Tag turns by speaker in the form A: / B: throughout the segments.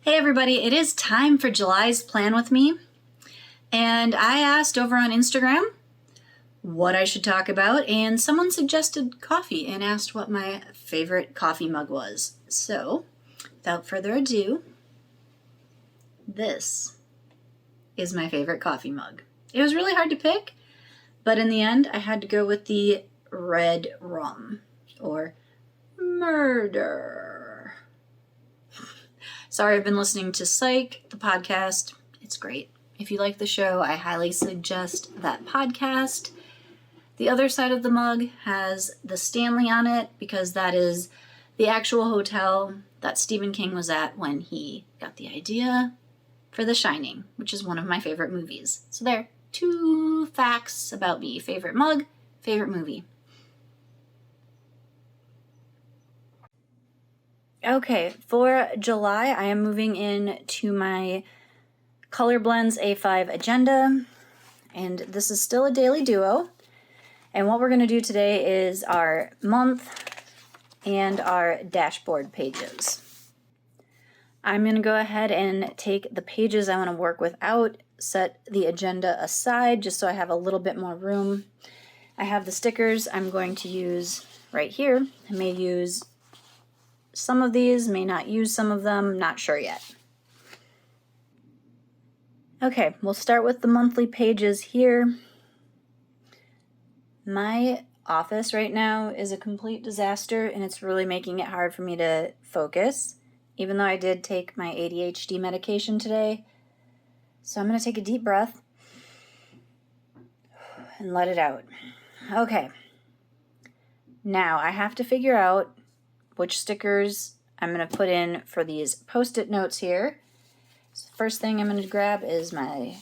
A: Hey everybody, it is time for July's Plan with me. And I asked over on Instagram what I should talk about, and someone suggested coffee and asked what my favorite coffee mug was. So, without further ado, this is my favorite coffee mug. It was really hard to pick, but in the end, I had to go with the red rum, or murder. Sorry, I've been listening to Psych, the podcast. It's great. If you like the show, I highly suggest that podcast. The other side of the mug has the Stanley on it because that is the actual hotel that Stephen King was at when he got the idea for The Shining, which is one of my favorite movies. So there, 2 facts about me. Favorite mug, favorite movie. Okay, for July, I am moving in to my Color Blends A5 agenda, and this is still a daily duo. And what we're going to do today is our month and our dashboard pages. I'm going to go ahead and take the pages I want to work with out, set the agenda aside just so I have a little bit more room. I have the stickers I'm going to use right here. I may use some of these, may not use some of them, not sure yet. Okay, we'll start with the monthly pages here. My office right now is a complete disaster and it's really making it hard for me to focus, even though I did take my ADHD medication today. So I'm going to take a deep breath and let it out. Okay, now I have to figure out which stickers I'm going to put in for these Post-it notes here. So first thing I'm going to grab is my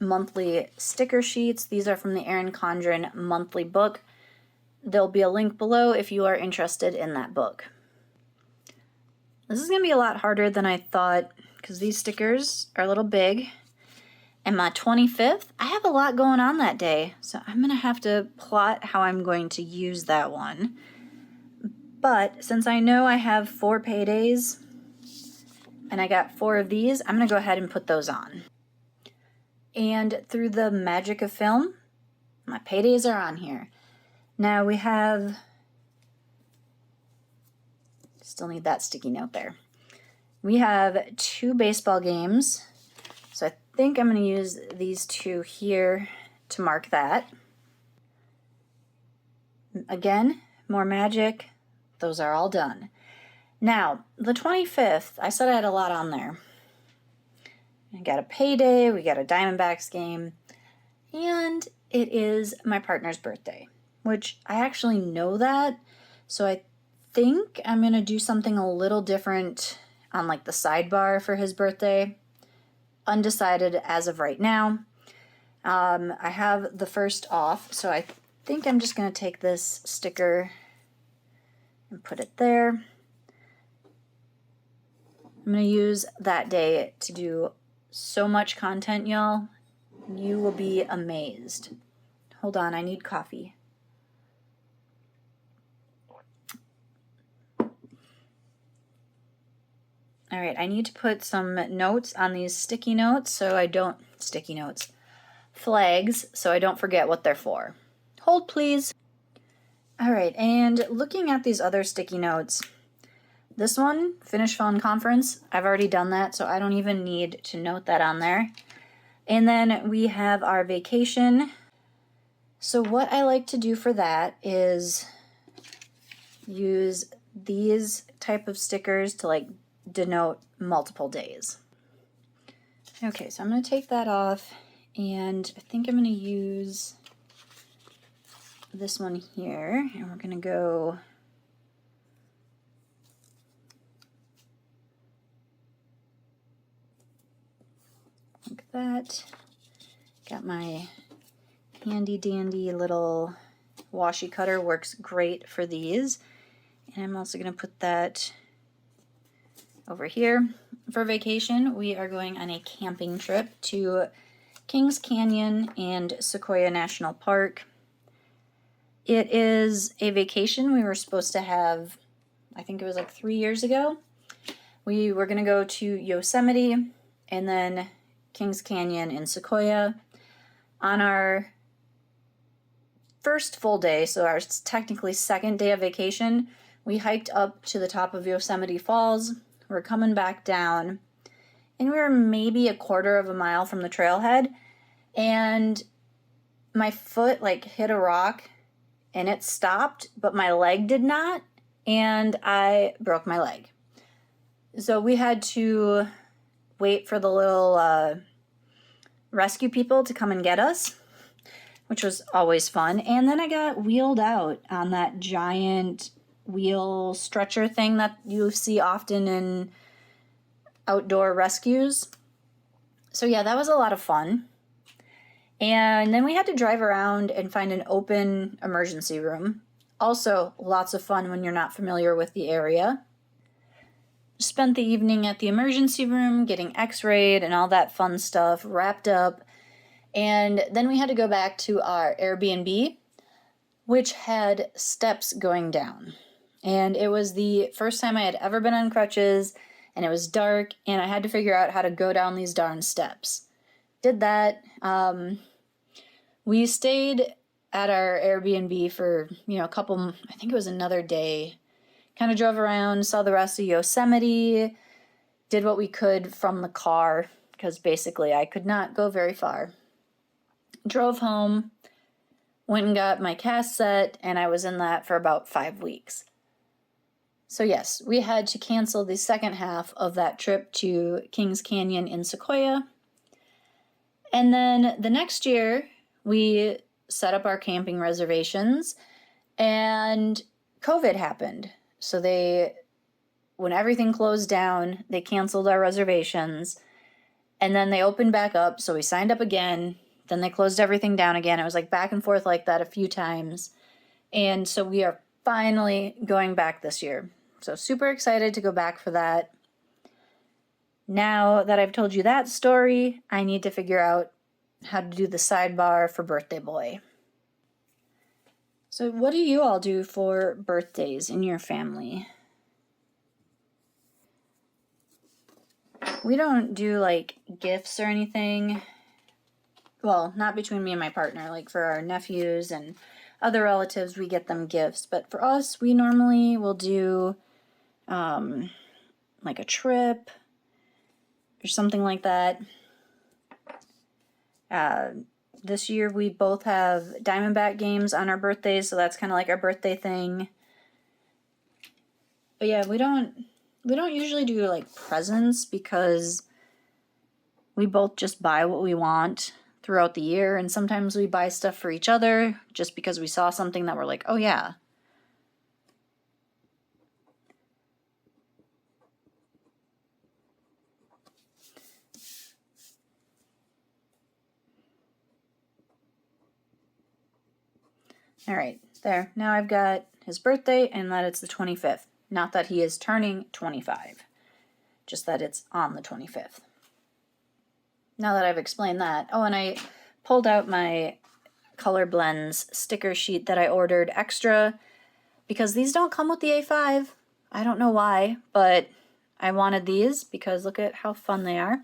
A: monthly sticker sheets. These are from the Erin Condren monthly book. There'll be a link below if you are interested in that book. This is going to be a lot harder than I thought because these stickers are a little big. And my 25th, I have a lot going on that day, so I'm going to have to plot how I'm going to use that one. But since I know I have 4 paydays and I got 4 of these, I'm going to go ahead and put those on. And through the magic of film, my paydays are on here. Now we have, still need that sticky note there. We have 2 baseball games. So I think I'm going to use these 2 here to mark that. Again, more magic. Those are all done. Now, the 25th, I said I had a lot on there. I got a payday, we got a Diamondbacks game, and it is my partner's birthday, which I actually know that, so I think I'm going to do something a little different on like the sidebar for his birthday. Undecided as of right now. I have the first off, so I think I'm just going to take this sticker and put it there. I'm going to use that day to do so much content, y'all. You will be amazed. Hold on, I need coffee. All right, I need to put some notes on these flags, so I don't forget what they're for. Hold, please. All right, and looking at these other sticky notes, this one, Finish Phone Conference, I've already done that, so I don't even need to note that on there. And then we have our vacation. So what I like to do for that is use these type of stickers to like denote multiple days. Okay, so I'm going to take that off, and I think I'm going to use this one here, and we're going to go like that. Got my handy dandy little washi cutter, works great for these. And I'm also going to put that over here. For vacation, we are going on a camping trip to Kings Canyon and Sequoia National Park. It is a vacation we were supposed to have, I think it was like 3 years ago, We were going to go to Yosemite and then Kings Canyon and Sequoia. On our first full day, so our technically second day of vacation, we hiked up to the top of Yosemite Falls. We're coming back down, and we were maybe a quarter of a mile from the trailhead, and my foot like hit a rock and it stopped, but my leg did not, and I broke my leg. So we had to wait for the little rescue people to come and get us, which was always fun. And then I got wheeled out on that giant wheel stretcher thing that you see often in outdoor rescues. So yeah, that was a lot of fun. And then we had to drive around and find an open emergency room. Also, lots of fun when you're not familiar with the area. Spent the evening at the emergency room getting x-rayed and all that fun stuff, wrapped up. And then we had to go back to our Airbnb, which had steps going down. And it was the first time I had ever been on crutches, and it was dark, and I had to figure out how to go down these darn steps. Did that. We stayed at our Airbnb for, a couple, I think it was another day. Kind of drove around, saw the rest of Yosemite, did what we could from the car, because basically I could not go very far. Drove home, went and got my cast set, and I was in that for about 5 weeks. So yes, we had to cancel the second half of that trip to Kings Canyon in Sequoia. And then the next year, we set up our camping reservations, and COVID happened. So when everything closed down, they canceled our reservations, and then they opened back up, so we signed up again, then they closed everything down again. It was like back and forth like that a few times, and so we are finally going back this year. So super excited to go back for that. Now that I've told you that story, I need to figure out how to do the sidebar for birthday boy. So what do you all do for birthdays in your family? We don't do like gifts or anything. Well, not between me and my partner. Like for our nephews and other relatives, we get them gifts. But for us, we normally will do like a trip or something like that. This year we both have Diamondback games on our birthdays, so that's kind of like our birthday thing. But yeah, we don't usually do like presents because we both just buy what we want throughout the year, and sometimes we buy stuff for each other just because we saw something that we're like, oh yeah. All right, there. Now I've got his birthday and that it's the 25th. Not that he is turning 25, just that it's on the 25th. Now that I've explained that. Oh, and I pulled out my Color Blends sticker sheet that I ordered extra because these don't come with the A5. I don't know why, but I wanted these because look at how fun they are.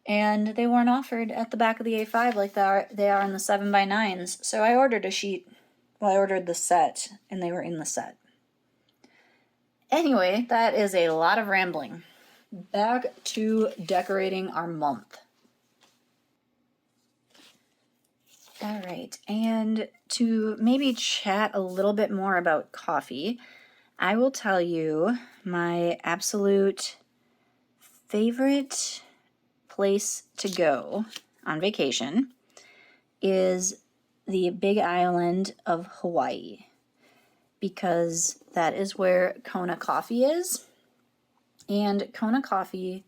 A: And they weren't offered at the back of the A5 like they are in the 7x9s. So I ordered a sheet. Well, I ordered the set, and they were in the set. Anyway, that is a lot of rambling. Back to decorating our month. All right, and to maybe chat a little bit more about coffee, I will tell you my absolute favorite place to go on vacation is the Big Island of Hawaii, because that is where Kona Coffee is. And Kona Coffee,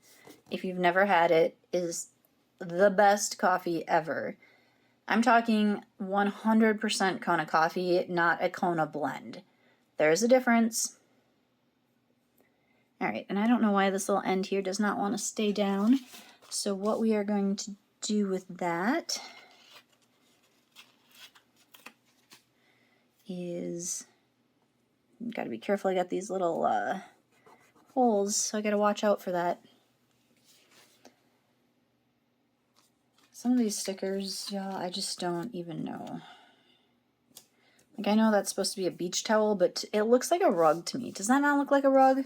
A: if you've never had it, is the best coffee ever. I'm talking 100% Kona Coffee, not a Kona blend. There's a difference. All right, and I don't know why this little end here does not want to stay down. So what we are going to do with that is, got to be careful. I got these little holes, so I gotta watch out for that. Some of these stickers, y'all, I just don't even know. Like, I know that's supposed to be a beach towel, but it looks like a rug to me. Does that not look like a rug?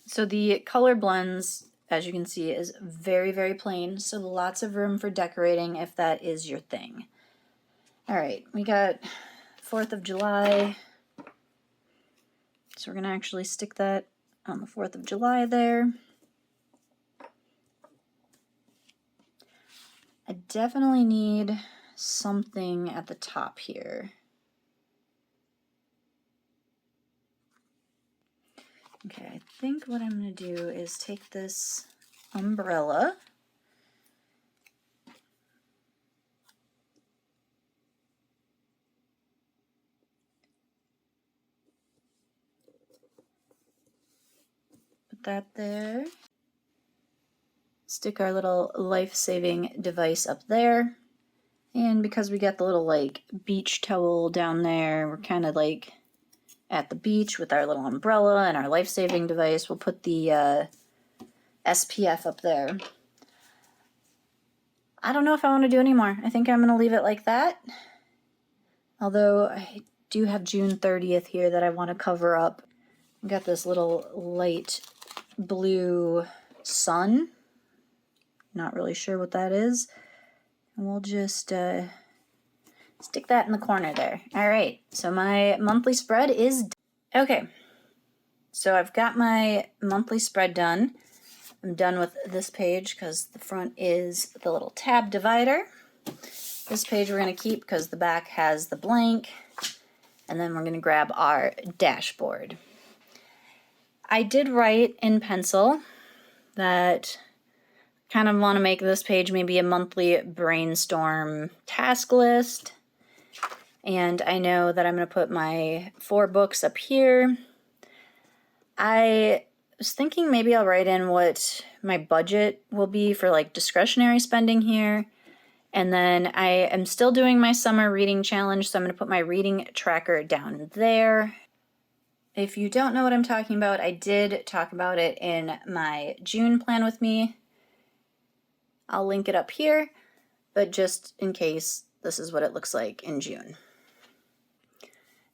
A: So the color blends, as you can see, is very, very plain. So lots of room for decorating if that is your thing. All right, we got 4th of July. So we're gonna actually stick that on the 4th of July there. I definitely need something at the top here. Okay, I think what I'm going to do is take this umbrella. Put that there. Stick our little life-saving device up there. And because we got the little like beach towel down there, we're kind of like at the beach with our little umbrella and our life-saving device. We'll put the SPF up there. I don't know if I want to do any more. I think I'm going to leave it like that. Although I do have June 30th here that I want to cover up. I got this little light blue sun. Not really sure what that is. And we'll just stick that in the corner there. All right, so my monthly spread is done. Okay, so I've got my monthly spread done. I'm done with this page because the front is the little tab divider. This page we're going to keep because the back has the blank. And then we're going to grab our dashboard. I did write in pencil that I kind of want to make this page maybe a monthly brainstorm task list. And I know that I'm going to put my 4 books up here. I was thinking maybe I'll write in what my budget will be for like discretionary spending here. And then I am still doing my summer reading challenge, so I'm going to put my reading tracker down there. If you don't know what I'm talking about, I did talk about it in my June plan with me. I'll link it up here, but just in case, this is what it looks like in June.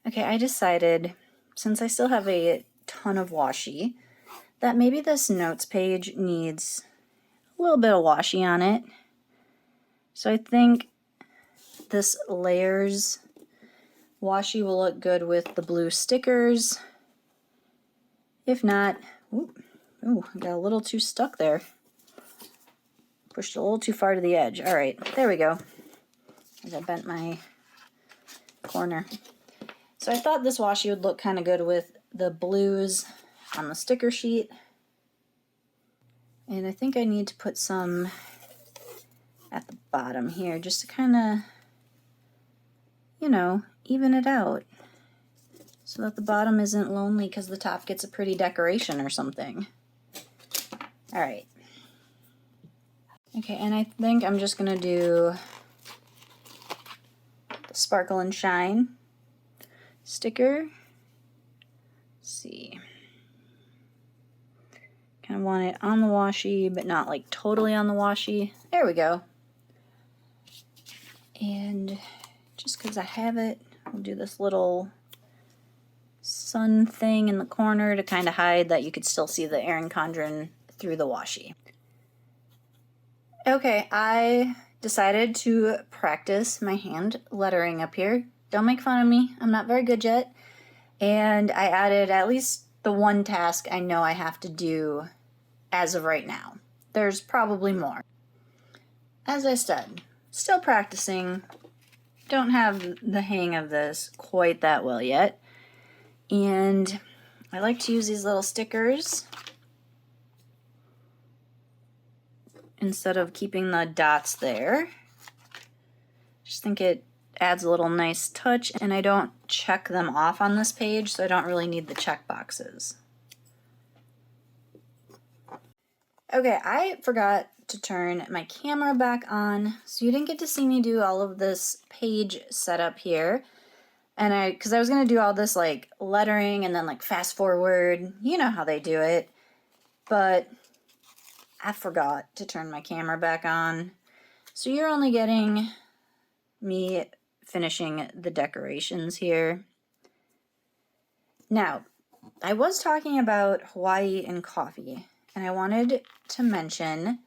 A: Okay, I decided, since I still have a ton of washi, that maybe this notes page needs a little bit of washi on it. So I think this layers washi will look good with the blue stickers. If not, ooh, I got a little too stuck there. Pushed a little too far to the edge. All right, there we go. As I bent my corner. So I thought this washi would look kind of good with the blues on the sticker sheet. And I think I need to put some at the bottom here just to kind of, you know, even it out so that the bottom isn't lonely because the top gets a pretty decoration or something. All right. Okay, and I think I'm just going to do the Sparkle and Shine sticker. Let's see. Kind of want it on the washi, but not like totally on the washi. There we go. And just because I have it, I'll do this little sun thing in the corner to kind of hide that you could still see the Erin Condren through the washi. Okay, I decided to practice my hand lettering up here. Don't make fun of me, I'm not very good yet. And I added at least the one task I know I have to do as of right now. There's probably more. As I said, still practicing. Don't have the hang of this quite that well yet. And I like to use these little stickers instead of keeping the dots there. Just think it adds a little nice touch, and I don't check them off on this page, so I don't really need the check boxes. Okay, I forgot to turn my camera back on, so you didn't get to see me do all of this page setup here. And because I was going to do all this like lettering and then like fast forward, you know how they do it, but I forgot to turn my camera back on. So you're only getting me finishing the decorations here. Now, I was talking about Hawaii and coffee, and I wanted to mention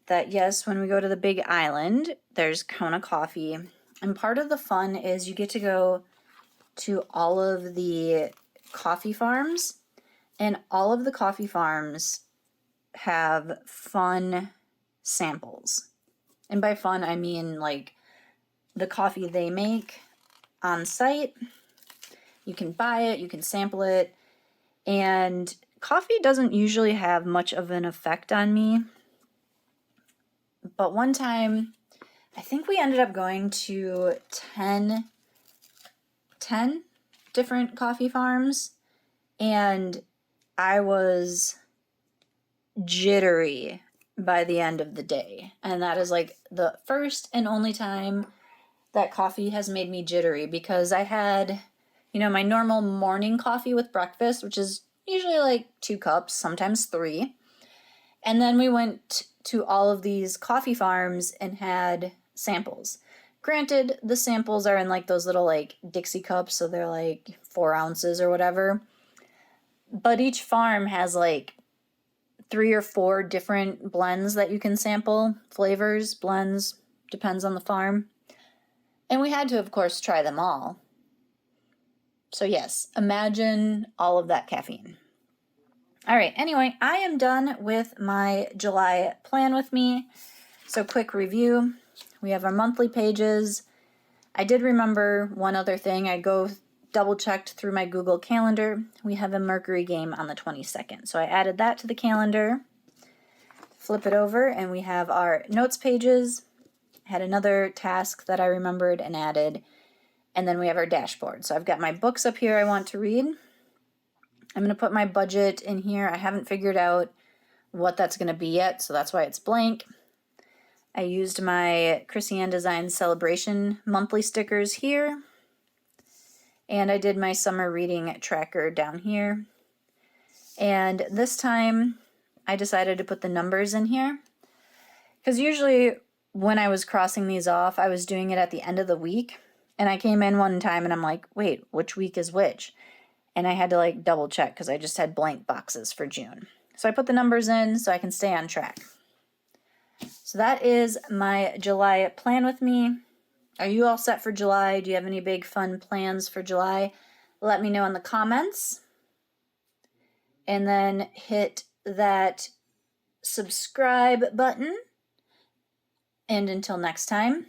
A: that yes, when we go to the Big Island, there's Kona coffee, and part of the fun is you get to go to all of the coffee farms, and all of the coffee farms have fun samples. And by fun, I mean like the coffee they make on site. You can buy it, you can sample it, and coffee doesn't usually have much of an effect on me. But one time, I think we ended up going to 10 different coffee farms, and I was jittery by the end of the day. And that is like the first and only time that coffee has made me jittery, because I had, you know, my normal morning coffee with breakfast, which is usually like 2 cups, sometimes 3. And then we went to all of these coffee farms and had samples. Granted, the samples are in like those little like Dixie cups, so they're like 4 ounces or whatever. But each farm has like 3 or 4 different blends that you can sample. Flavors, blends, depends on the farm. And we had to, of course, try them all. So yes, imagine all of that caffeine. All right, anyway, I am done with my July plan with me. So quick review. We have our monthly pages. I did remember one other thing. I double checked through my Google Calendar. We have a Mercury game on the 22nd. So I added that to the calendar. Flip it over and we have our notes pages. Had another task that I remembered and added. And then we have our dashboard. So I've got my books up here I want to read. I'm going to put my budget in here. I haven't figured out what that's going to be yet, so that's why it's blank. I used my Chrissy Ann Designs Celebration monthly stickers here. And I did my summer reading tracker down here. And this time I decided to put the numbers in here, because usually when I was crossing these off, I was doing it at the end of the week. And I came in one time and I'm like, wait, which week is which? And I had to like double check because I just had blank boxes for June. So I put the numbers in so I can stay on track. So that is my July plan with me. Are you all set for July? Do you have any big fun plans for July? Let me know in the comments. And then hit that subscribe button. And until next time,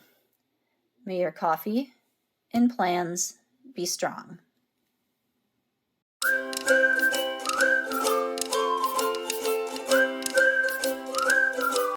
A: may your coffee and plans be strong.